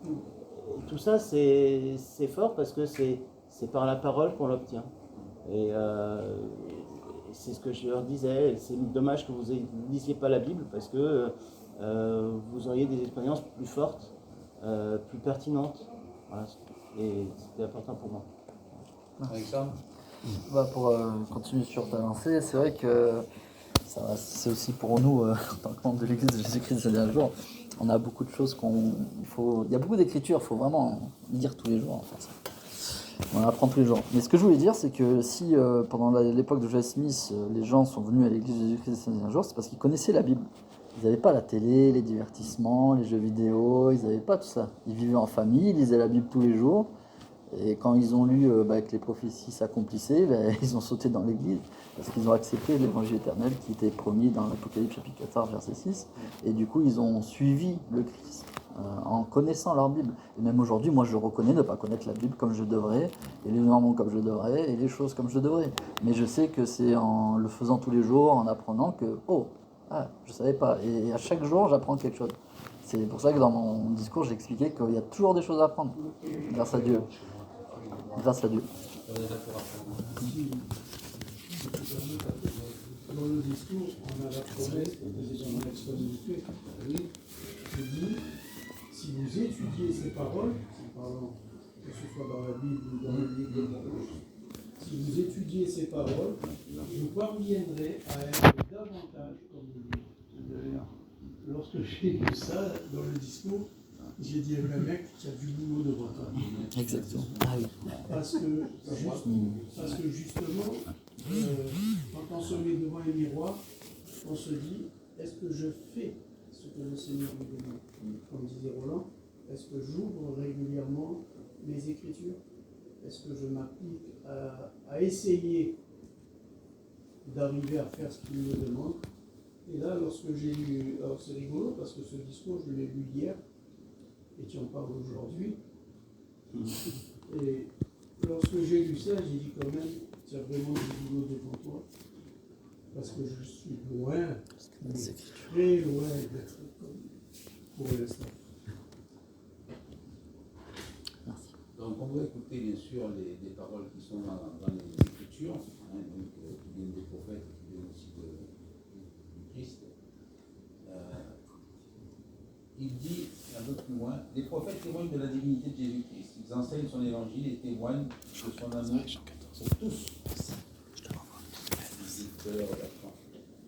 Et tout ça, c'est fort parce que c'est par la parole qu'on l'obtient. Et c'est ce que je leur disais. C'est dommage que vous ne lisiez pas la Bible parce que vous auriez des expériences plus fortes, plus pertinentes. Voilà. Et c'était important pour moi. Alexandre ? Pour continuer sur ta lancée, c'est vrai que c'est aussi pour nous, en tant que membre de l'Église de Jésus-Christ ces derniers jours, on a beaucoup de choses il y a beaucoup d'écriture, il faut vraiment lire tous les jours en fait. On apprend tous les jours. Mais ce que je voulais dire, c'est que si pendant l'époque de Joseph Smith, les gens sont venus à l'Église de Jésus-Christ ces derniers jours, c'est parce qu'ils connaissaient la Bible. Ils n'avaient pas la télé, les divertissements, les jeux vidéo, ils n'avaient pas tout ça. Ils vivaient en famille, ils lisaient la Bible tous les jours. Et quand ils ont lu que les prophéties s'accomplissaient, ils ont sauté dans l'église parce qu'ils ont accepté l'évangile éternel qui était promis dans l'Apocalypse chapitre 14 verset 6. Et du coup, ils ont suivi le Christ. en connaissant leur Bible. Et même aujourd'hui, moi je reconnais ne pas connaître la Bible comme je devrais, et les normes comme je devrais, et les choses comme je devrais. Mais je sais que c'est en le faisant tous les jours, en apprenant que, je savais pas. Et à chaque jour, j'apprends quelque chose. C'est pour ça que dans mon discours, j'ai expliqué qu'il y a toujours des choses à apprendre, grâce à Dieu. Grâce à Dieu. Dans le discours, on a la promesse, et c'est dans l'exposé du fait, qui dit, si vous étudiez ces paroles, en parlant que ce soit dans la Bible ou dans le livre de Moïse, si vous étudiez ces paroles, vous parviendrez à être davantage comme lui. D'ailleurs, lorsque j'ai lu ça dans le discours, j'ai dit à un mec qui a du boulot devant toi. Exactement. Ah oui. Parce que justement, quand on se met devant un miroir, on se dit, est-ce que je fais ce que le Seigneur me demande? Comme disait Roland, est-ce que j'ouvre régulièrement mes Écritures? Est-ce que je m'applique à essayer d'arriver à faire ce qu'il me demande? Et là, lorsque j'ai lu, alors c'est rigolo parce que ce discours, je l'ai lu hier, et tu en parles aujourd'hui. Et lorsque j'ai lu ça, j'ai dit quand même, tu as vraiment du boulot devant toi. Parce que je suis loin, très loin d'être comme pour l'instant. Donc on doit écouter bien sûr les paroles qui sont dans les Écritures, qui viennent des prophètes, qui viennent aussi du Christ. Il dit un peu plus loin, les prophètes témoignent de la divinité de Jésus-Christ. Ils enseignent son évangile et témoignent de son amour pour tous.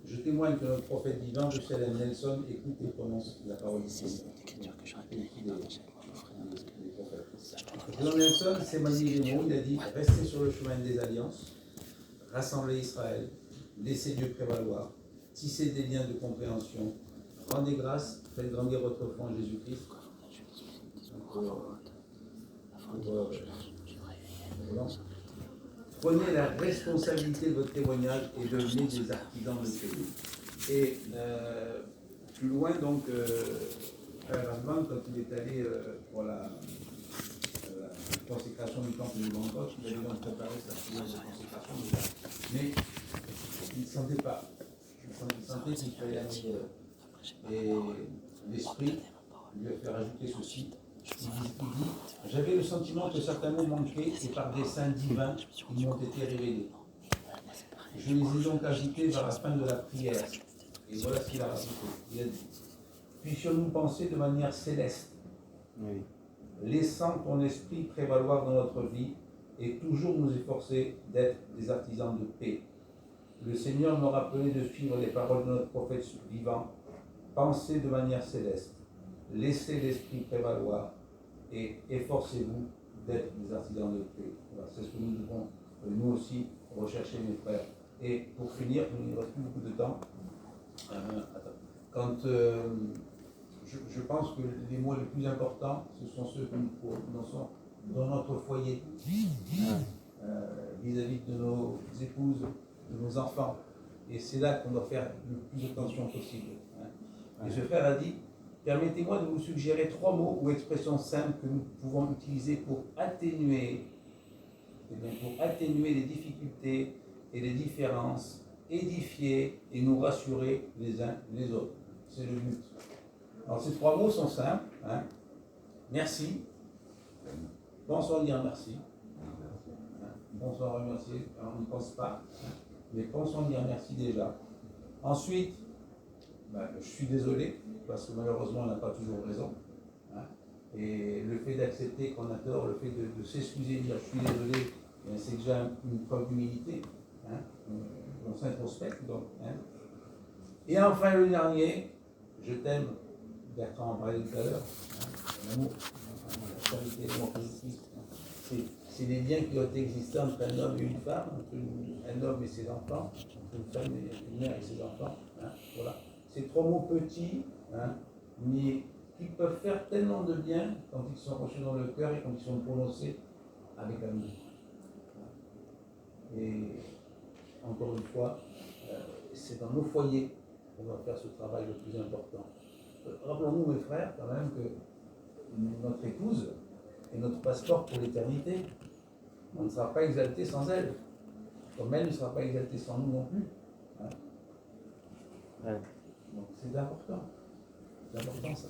Je témoigne que notre prophète divin, Russell M. Nelson, écoute et prononce la parole du Seigneur. John Nelson s'est manié les mots, il a dit « Restez sur le chemin des alliances, rassemblez Israël, laissez Dieu prévaloir, tissez des liens de compréhension, rendez grâce, faites grandir votre foi en Jésus-Christ. » Prenez la responsabilité de votre témoignage et devenez des artisans de paix. Et plus loin, donc, Frère Radman, quand il est allé pour la consécration du temple de Bangkok, il avait donc préparé sa prière de consécration déjà. Mais il ne sentait pas. Il sentait qu'il fallait aller. Et l'esprit lui a fait rajouter ceci. Il dit, j'avais le sentiment que certains mots manquaient et par des saints divins, ils m'ont été révélés. Je les ai donc ajoutés vers la fin de la prière. Et voilà ce qu'il a rajouté. Il a dit, puissions-nous penser de manière céleste, laissant ton esprit prévaloir dans notre vie et toujours nous efforcer d'être des artisans de paix. Le Seigneur nous rappelait de suivre les paroles de notre prophète vivant. Pensez de manière céleste, laissez l'esprit prévaloir et efforcez-vous d'être des artisans de paix. Voilà, c'est ce que nous devons, nous aussi, rechercher, mes frères. Et pour finir, il ne reste plus beaucoup de temps. Quand je pense que les mots les plus importants, ce sont ceux que nous prononçons dans notre foyer, vis-à-vis de nos épouses, de nos enfants. Et c'est là qu'on doit faire le plus attention possible. Et ce frère a dit, permettez-moi de vous suggérer 3 mots ou expressions simples que nous pouvons utiliser pour atténuer les difficultés et les différences, édifier et nous rassurer les uns les autres. C'est le but. Alors ces 3 mots sont simples. Merci. Bonsoir dire merci. Bonsoir remercier. Alors, on n'y pense pas. Mais pensons dire merci déjà. Ensuite, je suis désolé, parce que malheureusement on n'a pas toujours raison. Et le fait d'accepter qu'on a tort, le fait de s'excuser, de dire je suis désolé, c'est déjà une preuve d'humilité. On s'introspecte donc. Et enfin le dernier, je t'aime, Bertrand en parlait tout à l'heure, l'amour, la charité, l'amour positif. C'est des liens qui doivent exister entre un homme et une femme, entre un homme et ses enfants, entre une femme et une mère et ses enfants. Voilà. Ces 3 mots petits, mais qui peuvent faire tellement de bien quand ils sont reçus dans le cœur et quand ils sont prononcés avec amour. Et encore une fois, c'est dans nos foyers qu'on va faire ce travail le plus important. Rappelons-nous, mes frères, quand même, que notre épouse est notre passeport pour l'éternité. On ne sera pas exalté sans elle, comme elle ne sera pas exaltée sans nous non plus. Hein. Ouais. Donc c'est important. C'est important ça.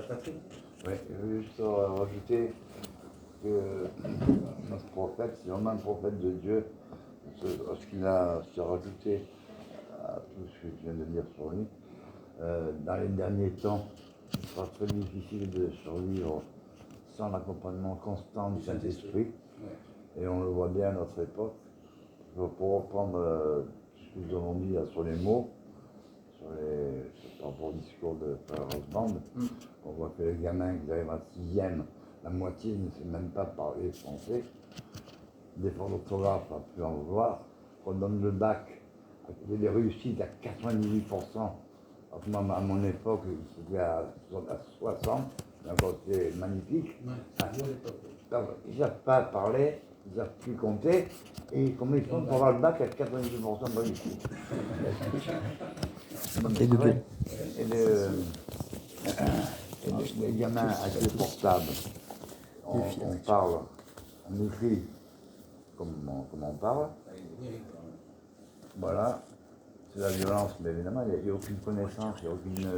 Patrick? Oui, je veux juste rajouter que notre prophète, c'est vraiment un prophète de Dieu. Ce qu'il a rajouté à tout ce que je viens de dire sur lui, dans les derniers temps, il sera très difficile de survivre sans l'accompagnement constant du Saint-Esprit. Ouais. Et on le voit bien à notre époque. Pour reprendre ce que nous avons dit là, sur les mots, par rapport au discours de Frère Osband, on voit que les gamins qui arrivent en 6e, la moitié ne sait même pas parler français. Des fautes d'orthographe, à plus en voir. On donne le bac, il y a des réussites à 98%. À mon époque, c'était à 60, donc c'est magnifique. Ouais, c'est beau l'époque. Ils ne savent pas parler, ils ne savent plus compter, et comment ils font pour avoir le bac à 98% de réussite. Et de deux. Et les gamins avec les portables, on parle, on écrit comme on parle. Voilà, c'est la violence, mais évidemment, il n'y a aucune connaissance, il n'y a aucune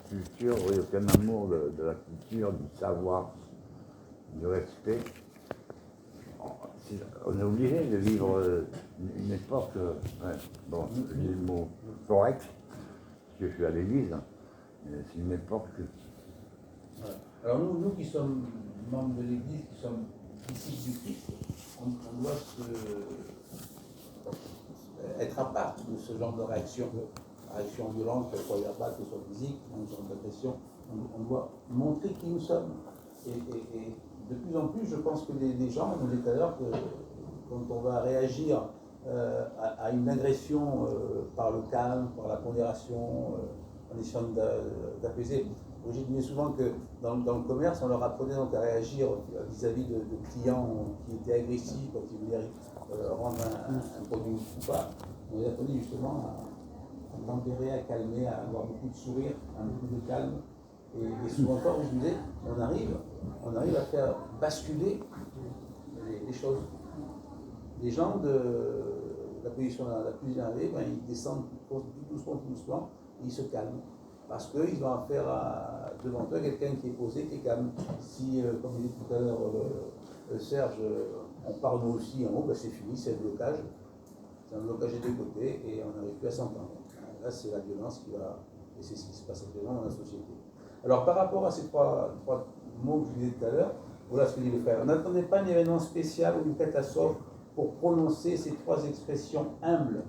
culture, il n'y a aucun amour de la culture, du savoir, du respect. On est obligé de vivre une époque, bon, je dis le mot correct, parce que je suis à l'église, hein, mais c'est une époque que... Voilà. Alors nous qui sommes membres de l'Église, qui sommes disciples du Christ, on doit être à part de ce genre de réaction violente, que ce soit verbale, que ce soit physique, un genre d'agression. On doit montrer qui nous sommes. Et de plus en plus, je pense que les gens, on dit tout à l'heure, que quand on va réagir à une agression par le calme, par la pondération, en essayant d'apaiser. Je disais souvent que dans le commerce, on leur apprenait donc à réagir vis-à-vis de clients qui étaient agressifs quand ils voulaient rendre un produit ou pas. On les apprenait justement à tempérer, à calmer, à avoir beaucoup de sourire, beaucoup de calme. Et souvent encore, je disais, on arrive à faire basculer les choses. Les gens de la position la plus élevée, ben, ils descendent tout doucement, et ils se calment. Parce qu'ils ont affaire devant eux quelqu'un qui est posé, qui est calme. Si, comme il dit tout à l'heure Serge, on parle nous aussi en haut, ben c'est fini, c'est un blocage. C'est un blocage des deux côtés et on n'arrive plus à s'entendre. Là, c'est la violence qui va. Et c'est ce qui se passe actuellement dans la société. Alors, par rapport à ces trois mots que je disais tout à l'heure, voilà ce que dit le frère. On n'attendait pas un événement spécial ou une catastrophe pour prononcer ces trois expressions humbles.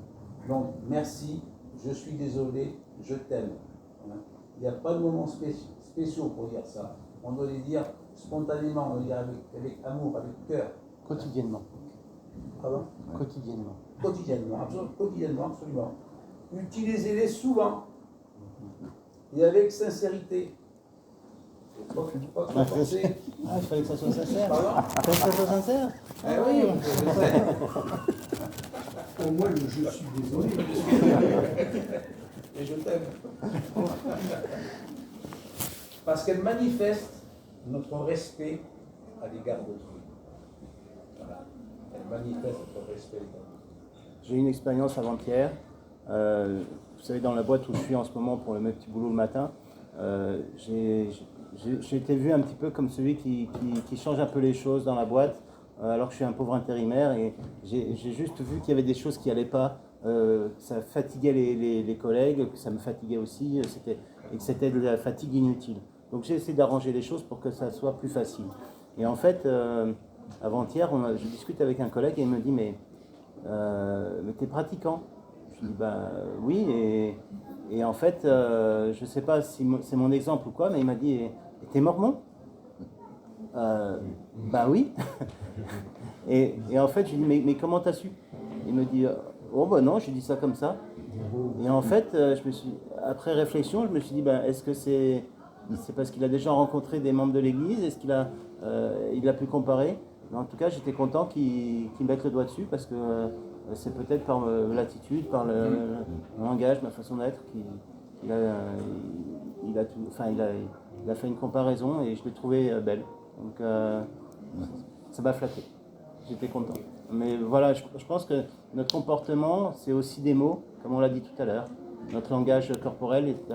Donc, merci, je suis désolé, je t'aime. Il n'y a pas de moments spéciaux pour dire ça. On doit les dire spontanément, on doit les dire avec amour, avec cœur. Quotidiennement. Pardon ? Quotidiennement. Quotidiennement, absolument. Utilisez-les souvent et avec sincérité. Pas trop forcer. Ah, il fallait que ça soit sincère. Pardon ? Il fallait que ça soit sincère. Eh oui, Au moins, le je suis désolé. et je t'aime. Parce qu'elle manifeste notre respect à l'égard d'autrui. Voilà. Elle manifeste notre respect à l'égard d'autrui. J'ai eu une expérience avant-hier. Vous savez, dans la boîte où je suis en ce moment pour mes petits boulots le matin, j'ai été vu un petit peu comme celui qui change un peu les choses dans la boîte, alors que je suis un pauvre intérimaire, et j'ai juste vu qu'il y avait des choses qui n'allaient pas, que ça fatiguait les collègues, que ça me fatiguait aussi, et que c'était de la fatigue inutile. Donc j'ai essayé d'arranger les choses pour que ça soit plus facile. Et en fait, avant-hier, je discute avec un collègue et il me dit mais t'es pratiquant? Je dis oui, et en fait, je ne sais pas si c'est mon exemple ou quoi, mais il m'a dit et t'es mormon? Oui. et en fait, je lui dis mais comment t'as su? Il me dit non, j'ai dit ça comme ça. Et en fait, après réflexion, je me suis dit est-ce que c'est parce qu'il a déjà rencontré des membres de l'église? Est-ce qu'il a pu comparer? Mais en tout cas, j'étais content qu'il mette le doigt dessus parce que c'est peut-être par l'attitude, par le langage, ma façon d'être il a fait une comparaison et je l'ai trouvée belle. Donc ça m'a flatté. J'étais content. Mais voilà, je pense que notre comportement, c'est aussi des mots, comme on l'a dit tout à l'heure. Notre langage corporel est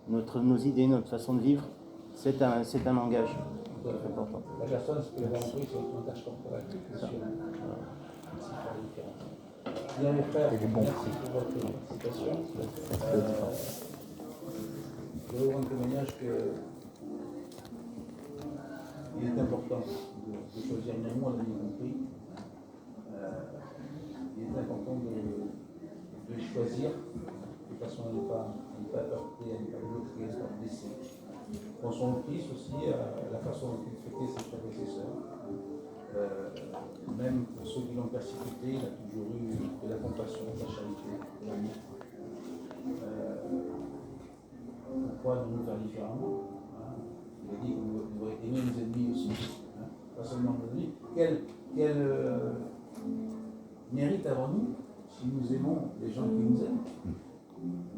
nos idées, notre façon de vivre, c'est un langage important. La personne, ce que vous avez compris, c'est le langage corporel. C'est sûr. C'est pas la différence. Bien, mes frères, merci pour votre participation. Je vais vous rendre témoignage qu'il est important de choisir les mots, on l'a bien compris. Il est important de les choisir de façon à ne pas heurter, à ne pas bloquer, à ne pas blesser. Pensons au Christ aussi, à la façon dont il traitait ses frères et ses sœurs. Même pour ceux qui l'ont persécuté, il a toujours eu de la compassion, de la charité, de l'amour. Pourquoi nous faire différemment, hein? Il a dit qu'on devrait aimer nos ennemis aussi, hein? Pas seulement nos ennemis. Quel mérite avons-nous si nous aimons les gens qui nous aiment?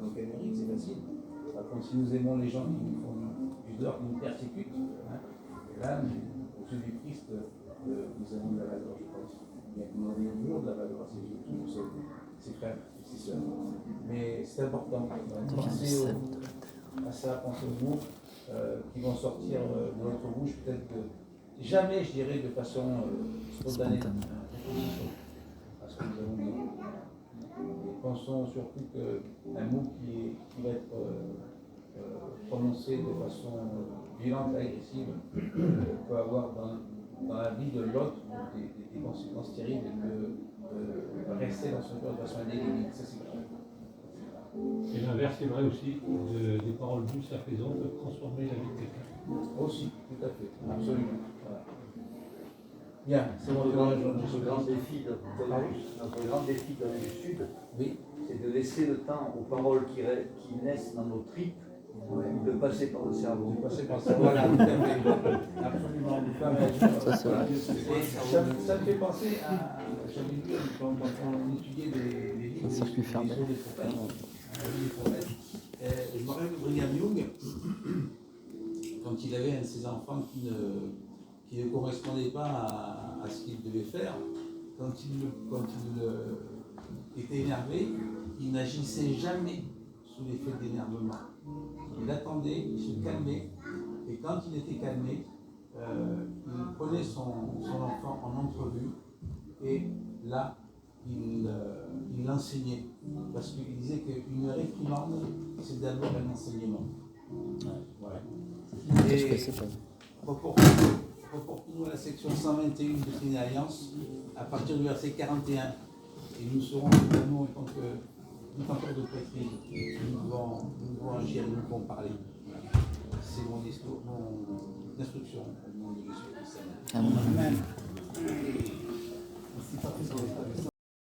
Donc quel mérite, c'est facile. Par contre, si nous aimons les gens qui nous font du tort, qui nous persécutent, hein? Et là, au sujet du Christ, nous avons de la valeur, je pense. Bien que nous avons toujours de la valeur à ses yeux, tous ses frères et ses sœurs. Mais c'est important de penser à ça, penser aux mots qui vont sortir de notre bouche, peut-être jamais, je dirais, de façon spontanée, à ce que nous avons dit. Et pensons surtout qu'un mot qui va être prononcé de façon violente et agressive peut avoir dans la vie de l'autre des conséquences terribles et peut rester dans son cœur de façon indélébile. Ça, c'est grave. Et l'inverse est vrai aussi, des paroles douces apaisantes peuvent transformer la vie de quelqu'un. Aussi, tout à fait, absolument. Voilà. Bien, c'est Notre bon. grand défi dans le Sud, Oui. c'est de laisser le temps aux paroles qui naissent dans nos tripes de passer par le cerveau. De passer par le cerveau, voilà, tout à fait. Absolument. Ça me fait penser à. J'avais vu quand on étudiait les livres des prophètes. Je me rappelle de Brigham Young, quand il avait un de ses enfants qui ne correspondait pas à ce qu'il devait faire, quand il était énervé, il n'agissait jamais sous l'effet d'énervement. Il attendait, il se calmait, et quand il était calmé, il prenait son enfant en entrevue, et là, il l'enseignait. Parce qu'il disait qu'une réprimande, c'est d'abord un enseignement. Voilà. Et reportons-nous à la section 121 de Trinité Alliance, à partir du verset 41. Et nous serons également en tant que détenteurs de prêtrise. Nous devons agir et nous devons parler. Voilà. C'est mon discours, mon instruction au nom de Jésus-Christ. Amen. Merci Patrice pour les